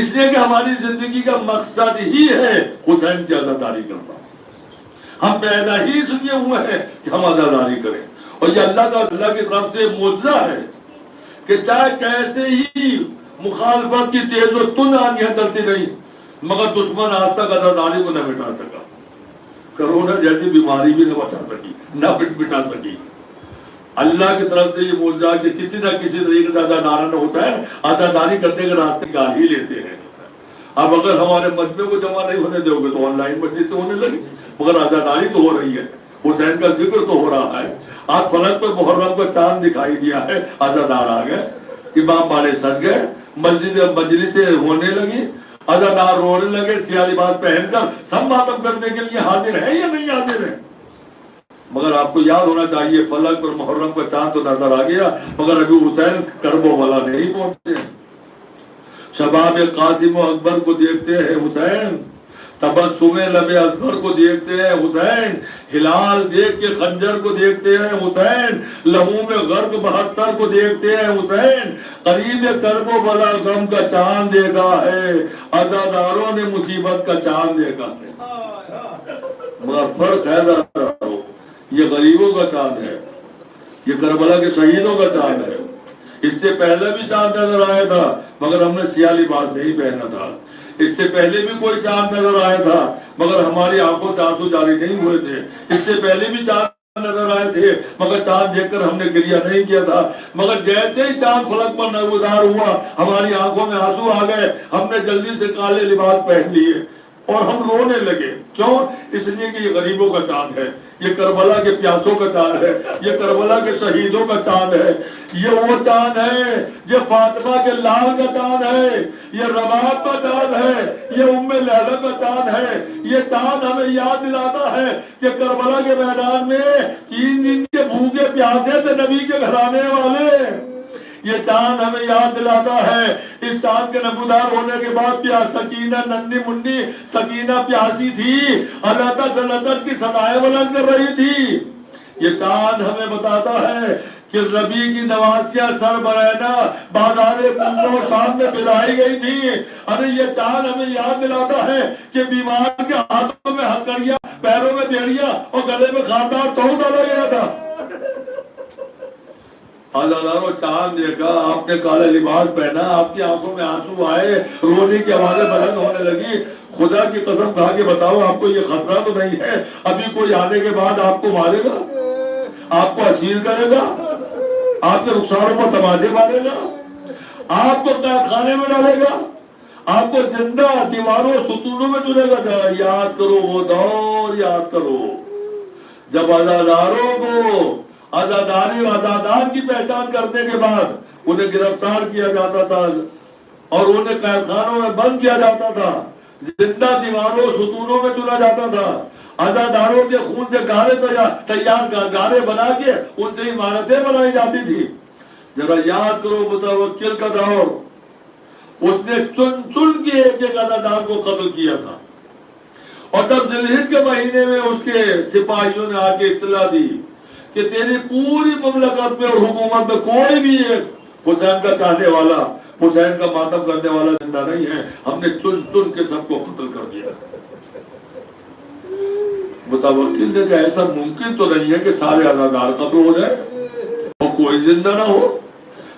اس لیے کہ ہماری زندگی کا مقصد ہی ہے حسین کی عزاداری کرنا. ہم پیدا ہی اس لیے ہوئے ہیں کہ ہم عزاداری کریں. اور یہ اللہ کی طرف سے معجزہ ہے کہ چاہے کیسے ہی مخالفت کی تیز و تند آندیاں چلتی رہی مگر دشمن آج تک عزاداری کو نہ مٹا سکا. کرونا جیسی بیماری بھی نہ بچا سکی، نہ مٹا سکی. اللہ کی طرف سے یہ معجزہ کہ کسی نہ کسی طریقے سے عزاداران حسین عزاداری کرنے کے راستے نکال ہی لیتے ہیں. اب اگر ہمارے مجمع کو جمع نہیں ہونے دو گے تو آن لائن مجلس سے ہونے لگی، مگر عزاداری تو ہو رہی ہے، حسین کا ذکر تو ہو رہا ہے. آج فلک پر محرم کا چاند دکھائی دیا ہے، عزادار آ گئے، امام والے سج گئے، مسجد مجلس سے ہونے لگی، عزادار رونے لگے سیاہ لباس پہن کر. سب ماتم کرنے کے لیے حاضر ہے یا نہیں حاضر ہے؟ مگر آپ کو یاد ہونا چاہیے فلک پر محرم کا چاند تو نظر آ گیا مگر ابھی حسین کربو والا نہیں پہنچتے. شباب قاسم و اکبر کو دیکھتے ہیں حسین، تبسم لب اصغر کو دیکھتے ہیں حسین، ہلال دیکھ کے خنجر کو دیکھتے ہیں حسین، لہو میں غرق 72 کو دیکھتے ہیں حسین. قریب کرب و بلا غم کا چاند دیکھا ہے، عزاداروں نے مصیبت کا چاند دیکھا ہے. مگر فرق ہے، یہ غریبوں کا چاند ہے، یہ کربلا کے شہیدوں کا چاند ہے. اس سے پہلے بھی چاند نظر آیا تھا مگر ہم نے سیاہ لباس نہیں پہنا تھا. اس سے پہلے بھی کوئی چاند نظر آیا تھا مگر ہماری آنکھوں سے آنسو جاری نہیں ہوئے تھے. اس سے پہلے بھی چاند نظر آئے تھے مگر چاند دیکھ کر ہم نے گریہ نہیں کیا تھا. مگر جیسے ہی چاند فلک پر نمودار ہوا ہماری آنکھوں میں آنسو آ گئے، ہم نے جلدی سے کالے لباس پہن لیے اور ہم رونے لگے. کیوں؟ اس لیے کہ یہ غریبوں کا چاند ہے، یہ کربلا کے پیاسوں کا چاند ہے، یہ کربلا کے شہیدوں کا چاند ہے. یہ وہ چاند ہے یہ فاطمہ کے لال کا چاند ہے، یہ رباب کا چاند ہے، یہ ام لیلہ کا چاند ہے. یہ چاند ہمیں یاد دلاتا ہے کہ کربلا کے میدان میں 3 دن کے بھوکے پیاسے تھے نبی کے گھرانے والے. یہ چاند ہمیں یاد دلاتا ہے اس چاند کے نمودار ہونے کے بعد سکینہ ننھی منی سکینہ پیاسی تھی، اللہ کی صدائیں بلند کر رہی تھی. یہ چاند ہمیں بتاتا ہے کہ ربی کی نواسیاں سر برہنہ بازار کنگو شام میں بلائی گئی تھی. ارے یہ چاند ہمیں یاد دلاتا ہے کہ بیمار کے ہاتھوں میں ہتھکڑیاں، پیروں میں بیڑیاں اور گلے میں خاردار توڑ ڈالا گیا تھا. عزاداروں چاند دیکھا، آپ نے کالا لباس پہنا، آپ کی آنکھوں میں آنسو آئے، رونے کی آوازیں بلند ہونے لگی. خدا کی قسم کھا کے بتاؤ آپ کو یہ خطرہ تو نہیں ہے ابھی کوئی آنے کے بعد آپ کو مارے گا، آپ کو اسیر کرے گا، آپ کے رخساروں پر تماچے مارے گا، آپ کو قید خانے میں ڈالے گا، آپ کو زندہ دیواروں ستونوں میں چنے گا. یاد کرو وہ دور، یاد کرو جب عزاداروں کو عزاداری و عزادار کی پہچان کرنے کے بعد انہیں گرفتار کیا جاتا تھا اور انہیں قید خانوں میں بند کیا جاتا تھا، زندہ دیواروں ستونوں میں چنا جاتا تھا. عزاداروں کے خون سے گارے بنا کے ان سے عمارتیں بنائی جاتی تھی. ذرا یاد کرو متوکل کا دور، اس نے چن چن کے ایک ایک عزادار کو قتل کیا تھا. اور تب ذوالحج کے مہینے میں اس کے سپاہیوں نے آ کے اطلاع دی کہ تیری پوری مملکت میں اور حکومت میں کوئی بھی ایک حسین کا چاہنے والا، حسین کا ماتم کرنے والا زندہ نہیں ہے. ہم نے چن چن کے سب کو قتل کر دیا. متوکل نے کہ ایسا ممکن تو نہیں ہے کہ سارے عزادار قتل ہو جائے اور کوئی زندہ نہ ہو.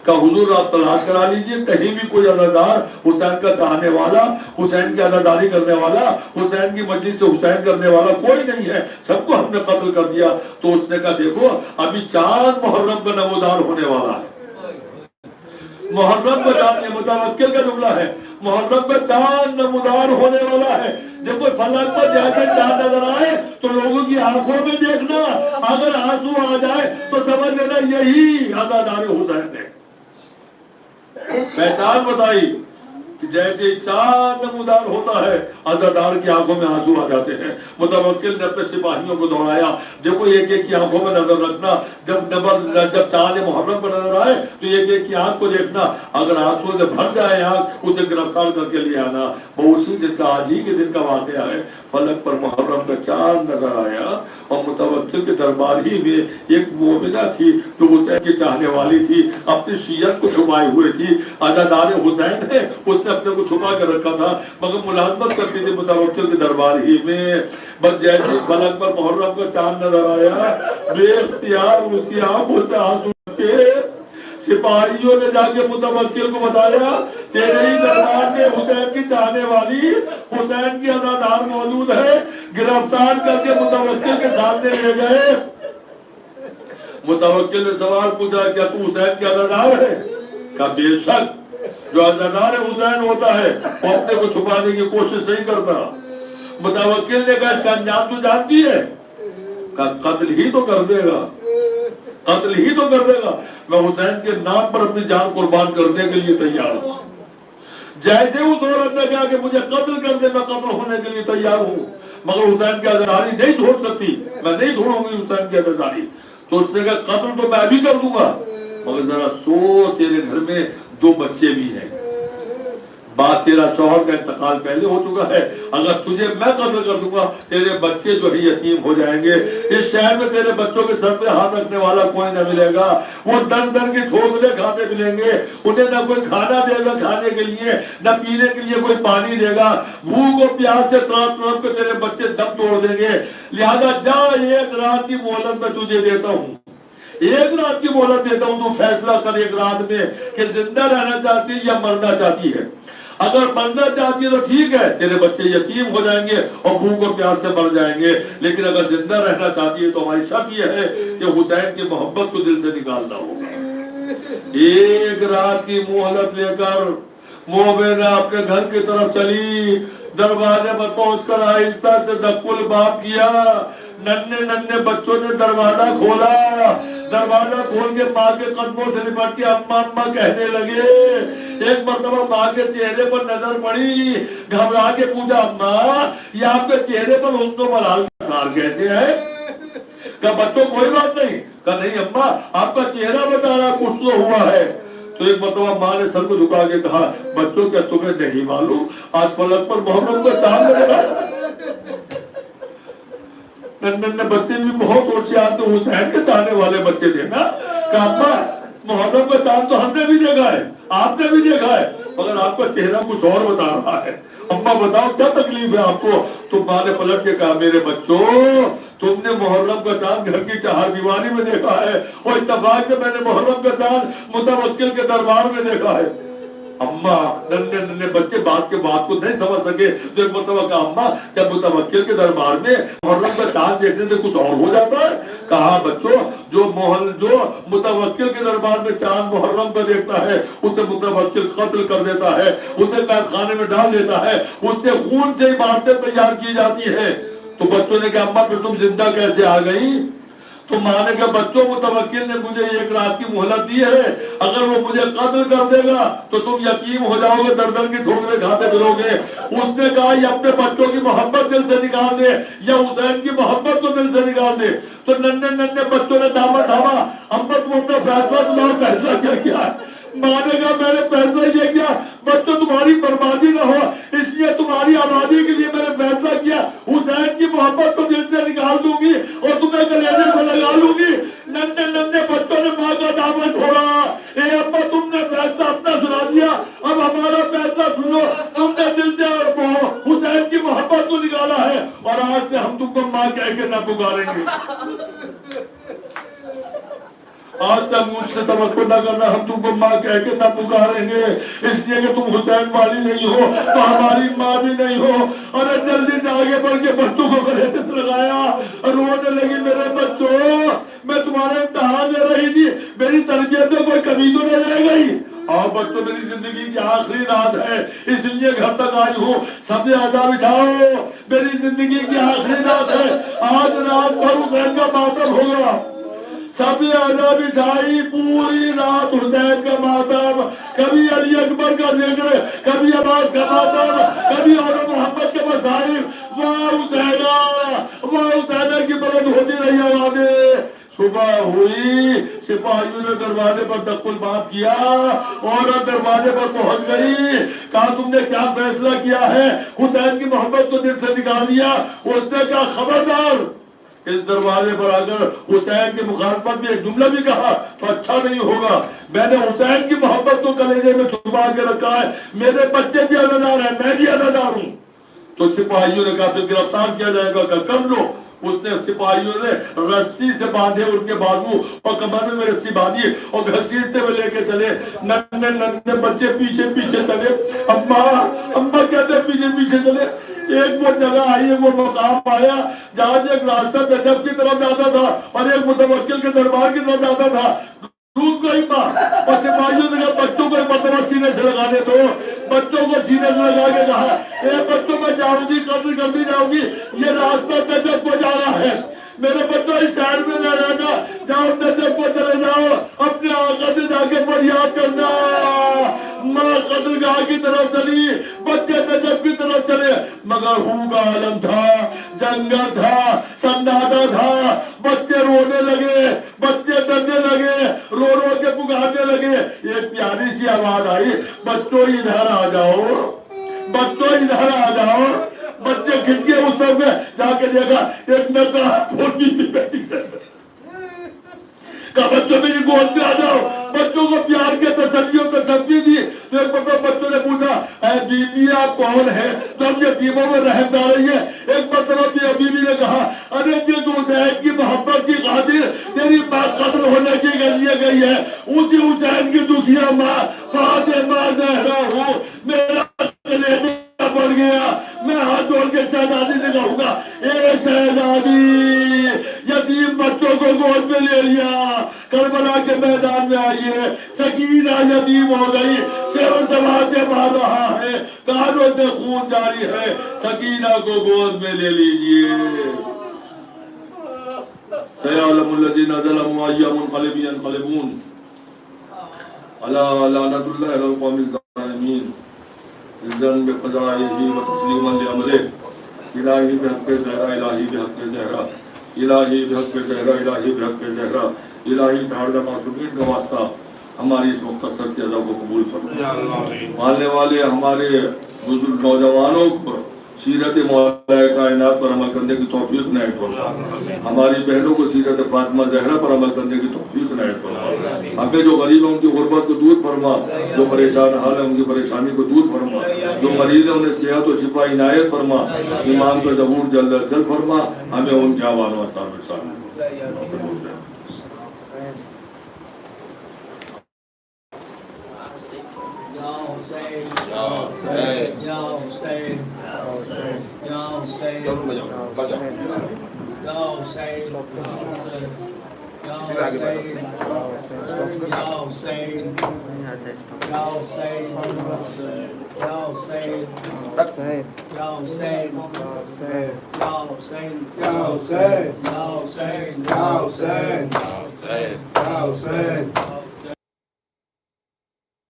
کہ حضور آپ تلاش کرا لیجئے کہیں بھی کوئی عزادار حسین کا چاہنے والا، حسین کی عزاداری کرنے والا، حسین کی مجلس سے حسین کرنے والا کوئی نہیں ہے، سب کو ہم نے قتل کر دیا. تو اس نے کہا دیکھو ابھی چاند محرم کا نمودار ہونے والا ہے. محرم کا چاند، یہ متوکل کا جملہ ہے، محرم کا چاند نمودار ہونے والا ہے. جب کوئی فلک پر جیسے چاند نظر آئے تو لوگوں کی آنکھوں میں دیکھنا، اگر آنسو آ جائے تو سمجھ لینا یہی عزادار حسین ہے. پہچان بتائی کہ جیسے چاند نمودار ہوتا ہے عزادار کی آنکھوں میں آنسو آ جاتے ہیں. متوکل نے اپنے سپاہیوں کو دوڑایا، دیکھو ایک ایک کی آنکھوں میں نظر رکھنا، جب چاند محرم پر نظر آئے تو ایک ایک کی آنکھ کو دیکھنا، اگر آنسو سے بھر جائے آنکھ اسے گرفتار کر کے لے آنا. وہ اسی دن کا، آج ہی کے دن کا واقعہ ہے. فلک پر محرم کا چاند نظر آیا اور متوکل کے دربار ہی میں ایک مومنہ تھی جو حسین کی چاہنے والی تھی، اپنی شیعت کو چھپائے ہوئے تھی، عزادار حسین ہے، اس نے اپنے کو چھپا کے رکھا تھا، مگر ملازمت کرتی تھی متوکل کے دربار ہی میں۔ بس جیسے فلک پر محرم کا چاند نظر آیا، بے اختیار اس کی آنکھوں سے آنسو کے سپاہیوں نے جا کے متوکل کو بتایا تیرے ہی دربار میں حسین کی چاہنے والی حسین کی عزادار موجود ہے، گرفتار کر کے متوکل کے سامنے لے گئے۔ متوکل نے سوال پوچھا کیا تو حسین کی عزادار ہے؟ کہا بے شک، جو عزادار حسین ہوتا ہے وہ اپنے کو چھپانے کی کوشش نہیں کرتا۔ متوکل نے کہا اس کا انجام تو جانتی ہے؟ کہا قتل ہی تو کر دے گا، قتل ہی تو کر دے گا، میں حسین کے نام پر اپنی جان قربان کرنے کے لیے تیار ہوں۔ جیسے اس عورت نے کہا کہ مجھے قتل کر دے، میں قتل ہونے کے لیے تیار ہوں، مگر حسین کی عزاداری نہیں چھوڑ سکتی، میں نہیں چھوڑوں گی حسین کی عزاداری۔ تو اس نے کہا قتل تو میں بھی کر دوں گا، مگر ذرا سو تیرے گھر میں 2 بچے بھی ہیں، بات تیرا شوہر کا انتقال پہلے ہو چکا ہے، اگر تجھے میں قتل کر دوں گا تیرے بچے جو ہے یتیم ہو جائیں گے، اس شہر میں تیرے بچوں کے سر پہ ہاتھ رکھنے والا کوئی نہ ملے گا، وہ در در کی ٹھوکریں کھاتے ملیں گے، انہیں نہ کوئی کھانا دے گا کھانے کے لیے، نہ پینے کے لیے کوئی پانی دے گا، بھوک و پیاس سے تڑپ تڑپ کے تیرے بچے دم توڑ دیں گے، لہذا جا 1 رات کی مہلت میں تجھے دیتا ہوں، 1 رات کی مہلت دیتا ہوں، تو فیصلہ کر 1 رات میں کہ زندہ رہنا چاہتی ہے یا مرنا چاہتی ہے۔ اگر مرنا چاہتی ہے تو ٹھیک ہے، تیرے بچے یتیم ہو جائیں گے اور بھوک اور پیاس سے مر جائیں گے، لیکن اگر زندہ رہنا چاہتی ہے تو ہماری شرط یہ ہے کہ حسین کی محبت کو دل سے نکالنا ہوگا۔ 1 رات کی مہلت لے کر مومنہ اپنے گھر کی طرف چلی، دروازے پر پہنچ کر آہستہ سے دکل باب کیا، ننھے بچوں نے دروازہ کھولا، دروازہ کھول کے ماں کے قدموں سے لپٹ کے اماں اماں کہنے لگے۔ ایک مرتبہ ماں کے چہرے پر نظر پڑی، گھبرا کے پوچھا اماں یہ آپ کے چہرے پر حسن و ملال کا اثر کیسے ہے؟ کہا بچوں کوئی بات نہیں، کہا نہیں اماں آپ کا چہرہ بتا رہا کچھ تو ہوا ہے۔ تو ایک مرتبہ ماں نے سر کو جھکا کے کہا بچوں کیا تمہیں نہیں معلوم آج فلک پر محرم کا چاند لگا؟ ننھے بچے بھی بہت ہوشیار تھے، حسین کے چاہنے والے بچے تھے نا۔ کہا اماں محرم کا چاند تو ہم نے بھی دیکھا ہے، آپ نے بھی دیکھا ہے، مگر آپ کا چہرہ کچھ اور بتا رہا ہے، اماں بتاؤ کیا تکلیف ہے آپ کو؟ تو ماں نے پلٹ کے کہا میرے بچوں تم نے محرم کا چاند گھر کی 4 دیواری میں دیکھا ہے، اور اتفاق سے میں نے محرم کا چاند متوکل کے دربار میں دیکھا ہے۔ اماں ننھے بچے بات کو نہیں سمجھ سکے، تو ایک مرتبہ کہا اماں کیا متوکل کے دربار میں محرم کا چاند دیکھنے سے کچھ اور ہو جاتا ہے؟ کہا بچوں جو متوکل کے دربار میں چاند محرم کا دیکھتا ہے اسے متوکل قتل کر دیتا ہے، اسے قید خانے میں ڈال دیتا ہے، اس سے خون سے عمارتیں تیار کی جاتی ہے۔ تو بچوں نے کہا اماں پھر تم زندہ کیسے آ گئی؟ تو ماں نے کہا بچوں متوکل نے مجھے 1 رات کی مہلت دی ہے، اگر وہ مجھے قتل کر دے گا تو تم یتیم ہو جاؤ گے، در در کی ٹھوکریں کھاتے پھرو گے۔ اس نے کہا یہ اپنے بچوں کی محبت دل سے نکال دے یا حسین کی محبت کو دل سے نکال دے۔ تو ننھے بچوں نے دامن تھاما، اماں تم اپنا فیصلہ سناؤ، فیصلہ کیا کیا ہے؟ ماں نے کہا میں نے فیصلہ یہ کیا بچوں تمہاری بربادی نہ ہو اس لیے تمہاری آبادی کے لیے میں نے فیصلہ کیا حسین کی محبت کو دل سے نکال دوں گی اور تمہیں کلیجے سے لگا لوں گی۔ ننھے بچوں نے ماں کا دامن چھوڑا، اے ابا تم نے فیصلہ اپنا سنا دیا، اب ہمارا فیصلہ سنو، تم نے دل سے حسین کی محبت کو نکالا ہے اور آج سے ہم تم کو ماں کہہ کے نہ پکاریں گے، آج سے مجھ سے توقع نہ کرنا ہم تم کو ماں کہہ کے نہ پکاریں گے، اس لیے کہ تم حسین والی نہیں ہو تو ہماری ماں بھی نہیں ہو۔ اور جلدی سے آگے بڑھ کے بچوں کو گلے سے لگایا اور رونے لگی میرے بچوں میں تمہارا امتحان دے رہی تھی، میری تربیت میں کوئی کمی تو نہیں رہ گئی؟ اور بچوں میری زندگی کی آخری رات ہے اس لیے گھر تک آئی ہوں، سب نے عزا بچھاؤ، میری زندگی کی آخری رات ہے، آج رات بھر حسین کا ماتم ہوگا۔ سب نے عزا بچھائی، پوری رات حسین کا ماتم، کبھی علی اکبر کا ذکر، کبھی عباس کا ماتم، کبھی اور محمد کے مصائب، واہ حسینہ واہ حسینہ کی بلند ہوتی رہی آوازیں۔ صبح ہوئی، سپاہیوں نے دروازے پر دکل باب کیا، عورت دروازے پر پہنچ گئی، کہا تم نے کیا فیصلہ کیا ہے؟ حسین کی محبت کو دل سے نکال دیا۔ اس نے کہا خبردار اس دروازے پر اگر حسین کی مخالفت میں ایک جملہ بھی کہا تو اچھا نہیں ہوگا. میں نے حسین کی محبت کو کلیجے میں چھپا کے رکھا ہے. میرے بچے بھی عزادار ہیں, میں بھی عزادار ہوں. تو سپاہیوں نے کہا تو گرفتار کیا جائے گا, کہ کر لو. اس نے سپاہیوں نے رسی سے باندھے ان کے بازو اور کمر میں رسی باندھی اور گھسیٹتے ہوئے لے کے چلے. ننھے ننھے بچے پیچھے پیچھے چلے. اماں کہتے پیچھے پیچھے چلے. ایک وہ جگہ آئی, وہ مقام آیا جہاں ایک راستہ نجف کی طرف جاتا تھا اور ایک متوکل کے دربار کی طرف جاتا تھا. دودھ گئی ماں اور سپاہیوں نے کہا بچوں کو ایک مرتبہ سینے سے لگانے دو. بچوں کو سینے سے لگا کے کہا اے بچوں میں جاؤں گی, قتل کرتی جاؤں گی, یہ راستہ نجف کو جا رہا ہے. میرے بچوں اس شہر میں نہ رہنا, جاؤ نجف کو چلے جاؤ, اپنے آقا سے جا کے فریاد کرنا. ماں قتل گاہ کی طرف چلی, بچے نجف کی طرف چلے. مگر ہوں کا عالم تھا, جنگل تھا, سناٹا تھا. بچے رونے لگے, بچے ڈرنے لگے, رو رو کے پکارنے لگے. ایک پیاری سی آواز آئی, بچوں ادھر آ جاؤ, بچوں ادھر آ جاؤ. بچے کھنچ کے اس طرف میں جا کے دیکھا ایک نکڑا پھوٹی سی بیٹی ہے. کہا بچوں میری گود میں آ جاؤ. بچوں کو پیار کے تسلی و تشفی دی. ایک مرتبہ بچوں نے پوچھا اے بی بی آپ کون ہے جو ہم یتیموں میں رحم ڈال رہی ہے؟ ایک مرتبہ بی بی نے کہا ارے یہ جو حسین کی محبت کی خاطر تیری ماں قتل ہونے کی لیے گئی ہے, اسی حسین کی دکھیا ماں فاطمہ زہرا ہوں. میرا کلیجہ بڑھ گیا. میں ہاتھ جوڑ کے شہزادی سے کہوں گا اے شہزادی, یتیم بچوں کو گود میں لے لیا. کربلا کے میدان میں آئیے, سکینہ یتیم ہو گئی, شیر جوان سے مار رہا ہے, کانوں سے خون جاری ہے. سکینہ کو گود میں لے لیجئے. سیعلم الذین ظلموا ای منقلب ینقلبون الا لعنۃ اللہ علی القوم الظالمین. اذن بقضائه وتسلیما لامره الہی بحق زہرا, الہی بحق زہرا, الہی بحق زہرا, الہی بحق زہرا. الہی دھاڑ معصومین کا واسطہ ہماری اس مختصر سی ادا کو قبول فرما. ماننے والے ہمارے بزرگ نوجوانوں کو سیرت مولا کائنات پر عمل کرنے کی توفیق عنایت فرما. ہماری بہنوں کو سیرت فاطمہ زہرا پر عمل کرنے کی توفیق عنایت فرما. ہمیں جو غریب ہیں ان کی غربت کو دور فرما, جو پریشان حال ہیں ان کی پریشانی کو دور فرما, جو مریض ہیں انہیں صحت و شفا عنایت فرما. امام کا ظہور جلد از جلد فرما. ہمیں ان کے آوان و اثار میں شامل. Hussein.